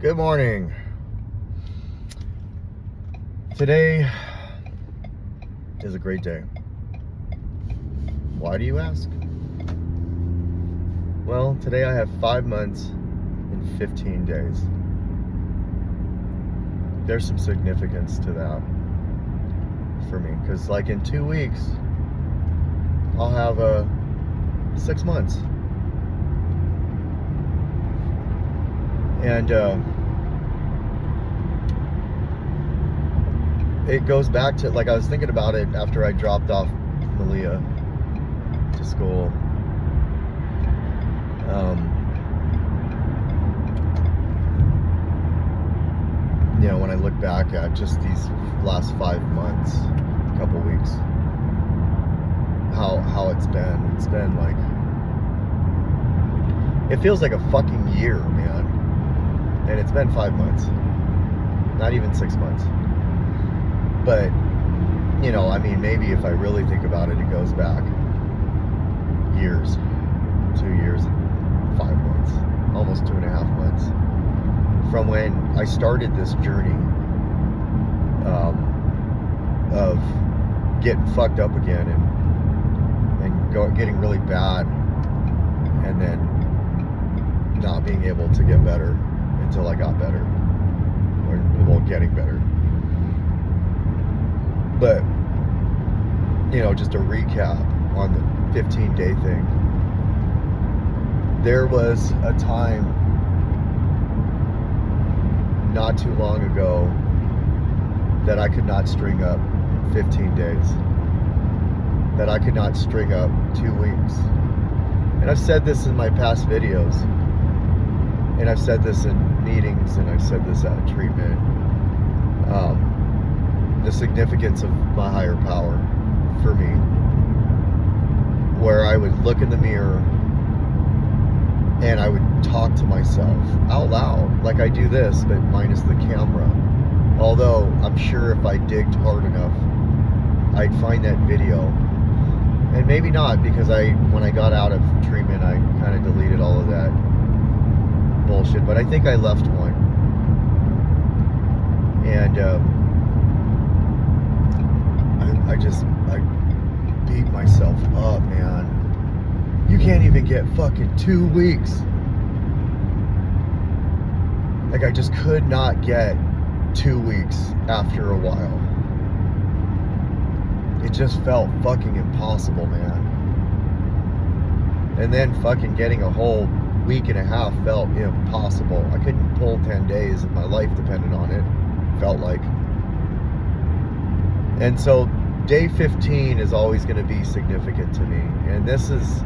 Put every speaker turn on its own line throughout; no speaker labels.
Good morning. Today is a great day. Why do you ask? Well, today I have 5 months and 15 days. There's some significance to that for me, because like in 2 weeks, I'll have 6 months. And it goes back to, like, I was thinking about it after I dropped off Malia to school. When I look back at just these last 5 months, couple weeks, how it's been like, it feels like a fucking year, man. And it's been 5 months, not even 6 months. But, I mean, maybe if I really think about it, it goes back years, 2 years and 5 months, almost 2.5 months, from when I started this journey of getting fucked up again and getting really bad, and then not being able to get better until I got better, or getting better. But, just a recap on the 15-day thing. There was a time not too long ago that I could not string up 15 days. That I could not string up 2 weeks. And I've said this in my past videos. And I've said this in meetings, and I've said this at treatment. The significance of my higher power for me, where I would look in the mirror and I would talk to myself out loud, like I do this, but minus the camera. Although I'm sure if I digged hard enough, I'd find that video. And maybe not, because when I got out of treatment, I kind of deleted all of that bullshit, but I think I left one. And I beat myself up, man. You can't even get fucking 2 weeks. Like, I just could not get 2 weeks after a while. It just felt fucking impossible, man. And then fucking getting a whole week and a half felt impossible. I couldn't pull 10 days and my life depended on it, felt like. And so day 15 is always going to be significant to me. And this is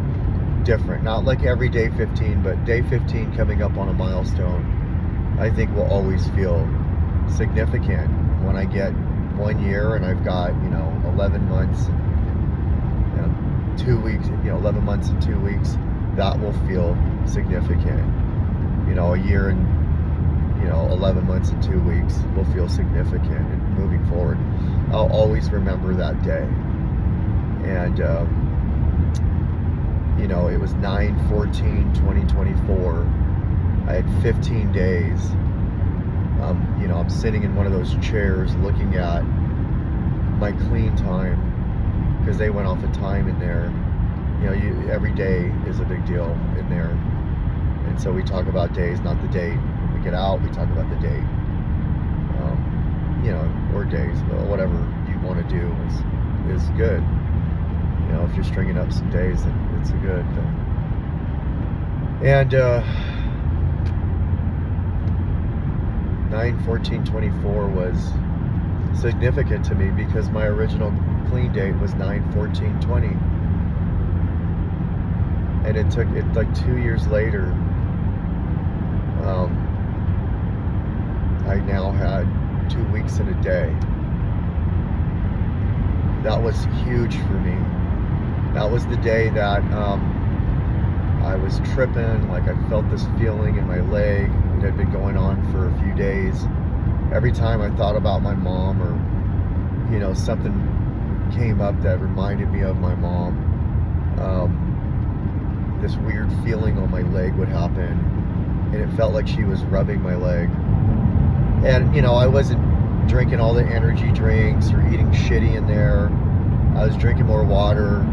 different. Not like every day 15, but day 15 coming up on a milestone, I think will always feel significant. When I get 1 year and I've got, 11 months, 2 weeks, 11 months and 2 weeks, that will feel significant. A year and 11 months and 2 weeks will feel significant. And moving forward, I'll always remember that day. And it was 9/14/2024. I had 15 days. I'm sitting in one of those chairs looking at my clean time, because they went off a time in there. Every day is a big deal in there. And so we talk about days, not the date. When we get out, we talk about the date. Or days, whatever you want to do is good. If you're stringing up some days, then it's a good thing. And 9/14/24 was significant to me because my original clean date was 9/14/20. And it took like 2 years later, I now had 2 weeks in a day. That was huge for me. That was the day that I was tripping, like I felt this feeling in my leg. It had been going on for a few days. Every time I thought about my mom, or something came up that reminded me of my mom, this weird feeling on my leg would happen. and it felt like she was rubbing my leg. And, you know, I wasn't drinking all the energy drinks or eating shitty in there. I was drinking more water.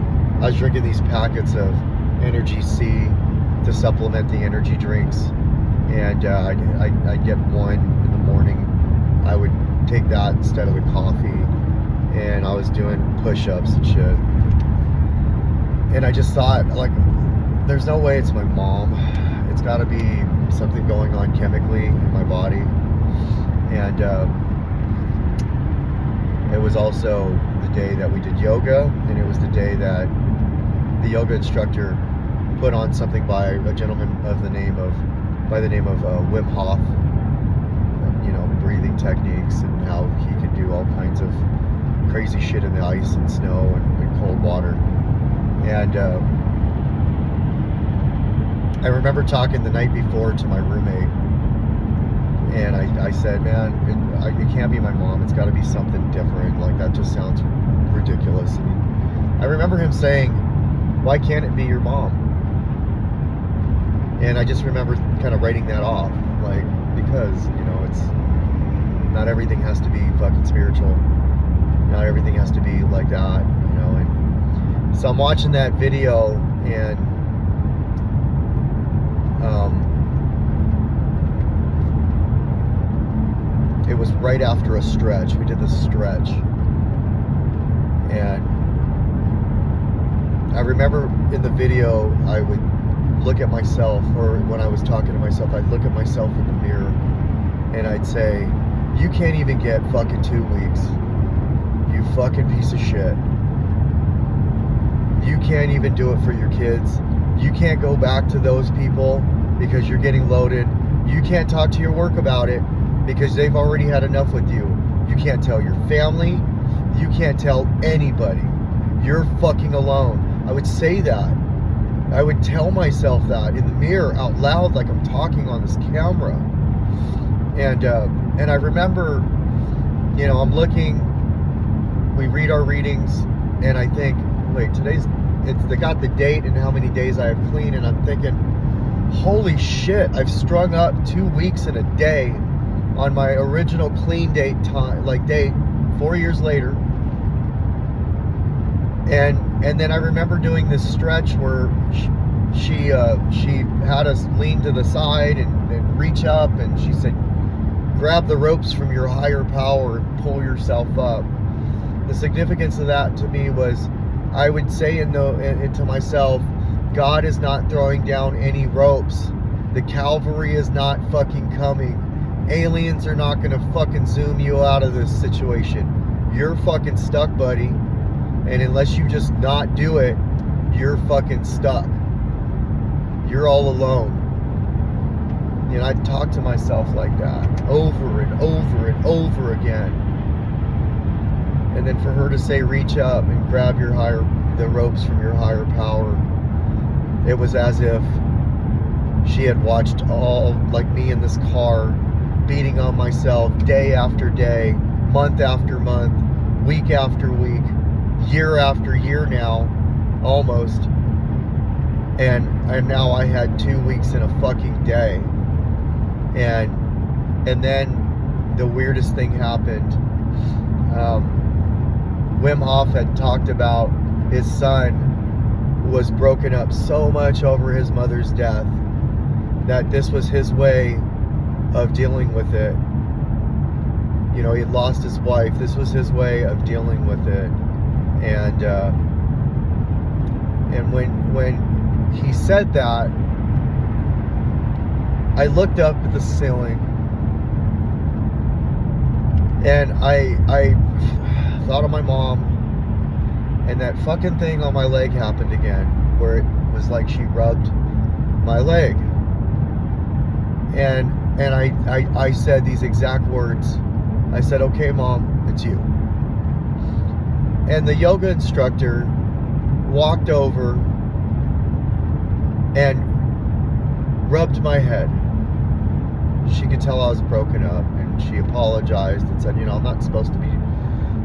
I was drinking these packets of Energy C to supplement the energy drinks. And I'd get one in the morning. I would take that instead of the coffee. And I was doing push-ups and shit. And I just thought, like, there's no way it's my mom. It's got to be something going on chemically in my body. And it was also the day that we did yoga, and it was the day that the yoga instructor put on something by a gentleman by the name of Wim Hof, you know, breathing techniques and how he can do all kinds of crazy shit in the ice and snow and cold water. And I remember talking the night before to my roommate, and I said, man, it can't be my mom. It's got to be something different. Like, that just sounds ridiculous. And I remember him saying, why can't it be your mom? And I just remember kind of writing that off, like, because, you know, it's not everything has to be fucking spiritual. Not everything has to be like that, you know. And so I'm watching that video, and it was right after a stretch. We did this stretch, and I remember in the video I would look at myself, or when I was talking to myself, I'd look at myself in the mirror and I'd say, you can't even get fucking 2 weeks, you fucking piece of shit. You can't even do it for your kids. You can't go back to those people because you're getting loaded. You can't talk to your work about it because they've already had enough with you. You can't tell your family. You can't tell anybody. You're fucking alone. I would say that. I would tell myself that in the mirror out loud, like I'm talking on this camera. And I remember, you know, I'm looking, we read our readings, and I think, wait, they got the date and how many days I have clean, and I'm thinking, holy shit, I've strung up 2 weeks and a day on my original clean date time, like date, 4 years later. And then I remember doing this stretch where she had us lean to the side and reach up, and she said, grab the ropes from your higher power and pull yourself up. The significance of that to me was, I would say to myself, God is not throwing down any ropes. The cavalry is not fucking coming. Aliens are not gonna fucking zoom you out of this situation. You're fucking stuck, buddy. And unless you just not do it, you're fucking stuck. You're all alone. You know, I'd talk to myself like that over and over and over again. And then for her to say, reach up and grab the ropes from your higher power, it was as if she had watched all, like me in this car, beating on myself day after day, month after month, week after week, year after year now, almost. And now I had 2 weeks in a fucking day. And then the weirdest thing happened. Wim Hof had talked about his son was broken up so much over his mother's death that this was his way of dealing with it. You know, he had lost his wife. This was his way of dealing with it. And when he said that, I looked up at the ceiling, and I thought of my mom, and that fucking thing on my leg happened again, where it was like she rubbed my leg. And I said these exact words. I said, okay, Mom, it's you. And the yoga instructor walked over and rubbed my head. She could tell I was broken up, and she apologized and said, you know, I'm not supposed to be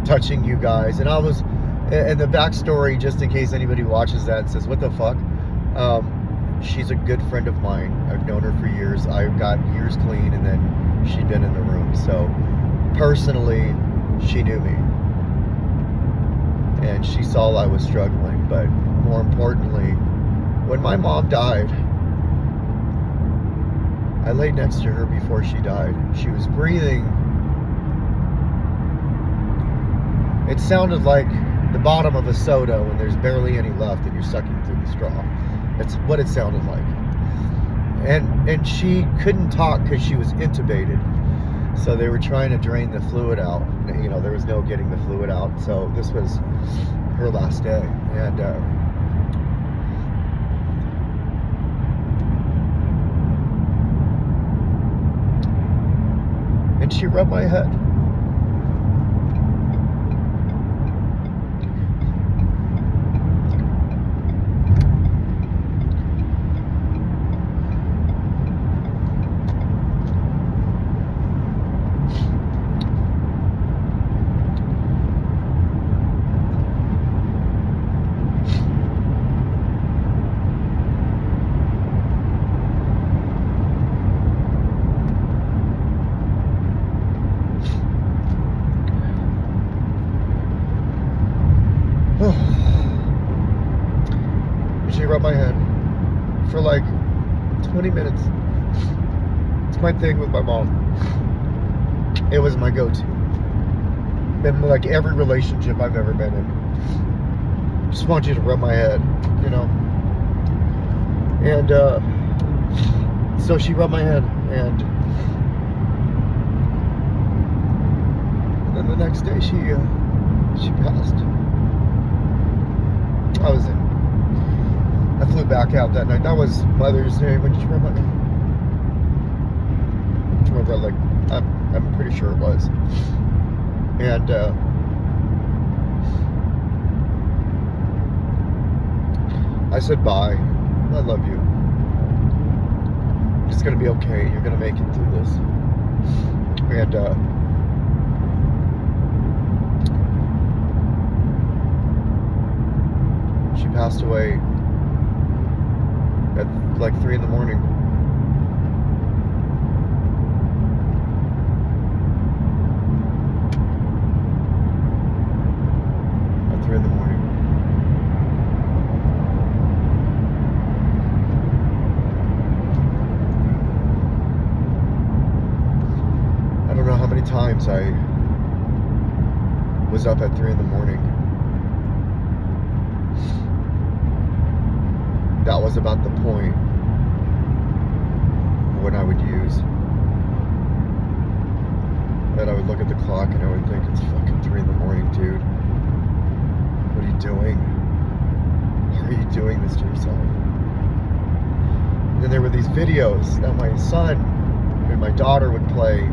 touching you guys. And I was, and the backstory, just in case anybody watches that and says, what the fuck? she's a good friend of mine. I've known her for years. I got years clean, and then she'd been in the room. So personally, she knew me. And she saw I was struggling. But more importantly, when my mom died, I laid next to her before she died. She was breathing. It sounded like the bottom of a soda when there's barely any left and you're sucking through the straw. That's what it sounded like. And she couldn't talk because she was intubated. So they were trying to drain the fluid out. You know, there was no getting the fluid out. So this was her last day. And she rubbed my head. She rubbed my head for like 20 minutes. It's my thing with my mom. It was my go-to. In like every relationship I've ever been in. Just want you to rub my head, you know. And so she rubbed my head, and then the next day she passed. I flew back out that night. That was Mother's Day when she rub my head. Like, I'm pretty sure it was. And I said bye. I love you. It's gonna be okay. You're gonna make it through this. And she passed away at like 3 in the morning. At 3 in the morning. I don't know how many times I was up at 3 in the morning. That was about the point when I would use. That I would look at the clock and I would think, it's fucking 3 in the morning, dude. What are you doing? Why are you doing this to yourself? And then there were these videos that my son and my daughter would play.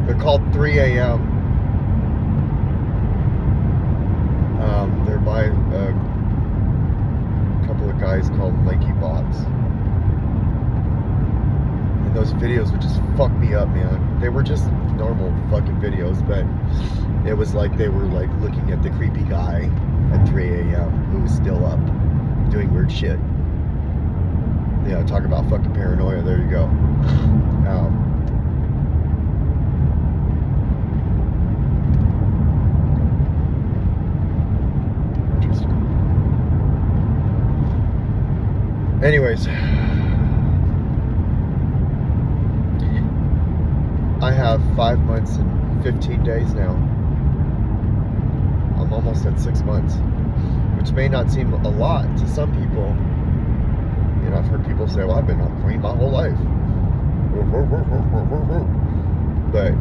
They're called 3 a.m. They're by a couple of guys called Lanky Bots. And those videos would just fuck me up, man. They were just normal fucking videos, but it was like they were like looking at the creepy guy at 3 a.m. who was still up doing weird shit. Yeah, talk about fucking paranoia. There you go. Anyways, I have 5 months and 15 days now. I'm almost at 6 months, which may not seem a lot to some people. You know, I've heard people say, well, I've been clean my whole life. But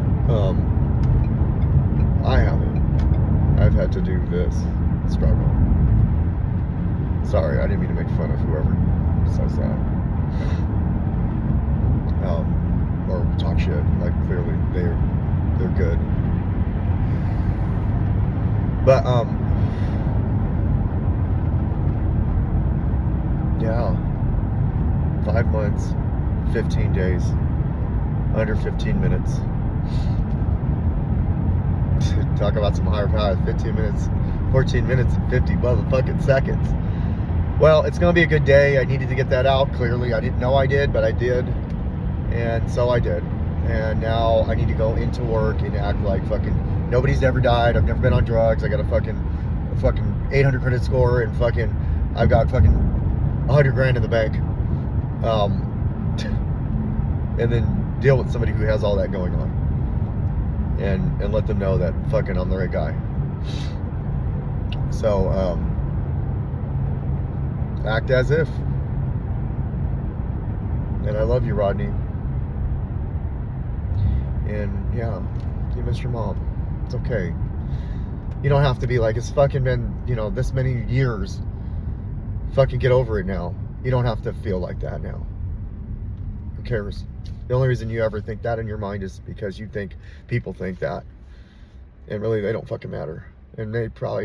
I haven't. I've had to do this struggle. Sorry, I didn't mean to make fun of whoever says that. Or talk shit. Like, clearly they're good. But yeah, 5 months, 15 days, under 15 minutes. Talk about some higher power. 15 minutes, 14 minutes and 50 motherfucking seconds. Well, it's going to be a good day. I needed to get that out, clearly. I didn't know I did, but I did. And so I did. And now I need to go into work and act like fucking nobody's ever died. I've never been on drugs. I got a fucking 800 credit score, and fucking I've got fucking 100 grand in the bank. And then deal with somebody who has all that going on. And let them know that fucking I'm the right guy. So, act as if. And I love you, Rodney. And yeah, you miss your mom. It's okay. You don't have to be like, it's fucking been, this many years. Fucking get over it now. You don't have to feel like that now. Who cares? The only reason you ever think that in your mind is because you think people think that. And really, they don't fucking matter. And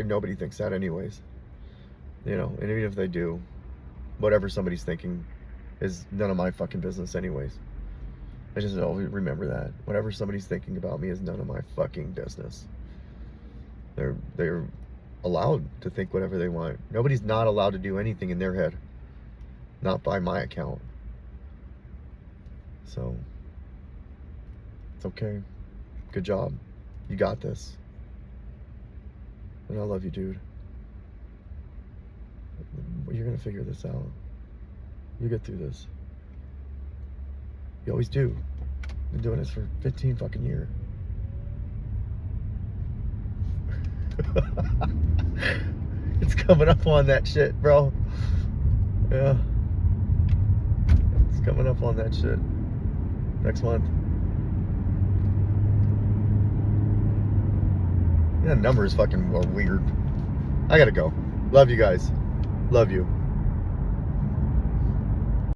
nobody thinks that anyways. And even if they do, whatever somebody's thinking is none of my fucking business anyways. I just always remember that. Whatever somebody's thinking about me is none of my fucking business. They're allowed to think whatever they want. Nobody's not allowed to do anything in their head. Not by my account. So, it's okay. Good job. You got this. And I love you, dude. You're gonna figure this out. You get through this. You always do. Been doing this for 15 fucking years. It's coming up on that shit, bro. Yeah. It's coming up on that shit. Next month. Yeah, numbers fucking are weird. I gotta go. Love you guys. Love you.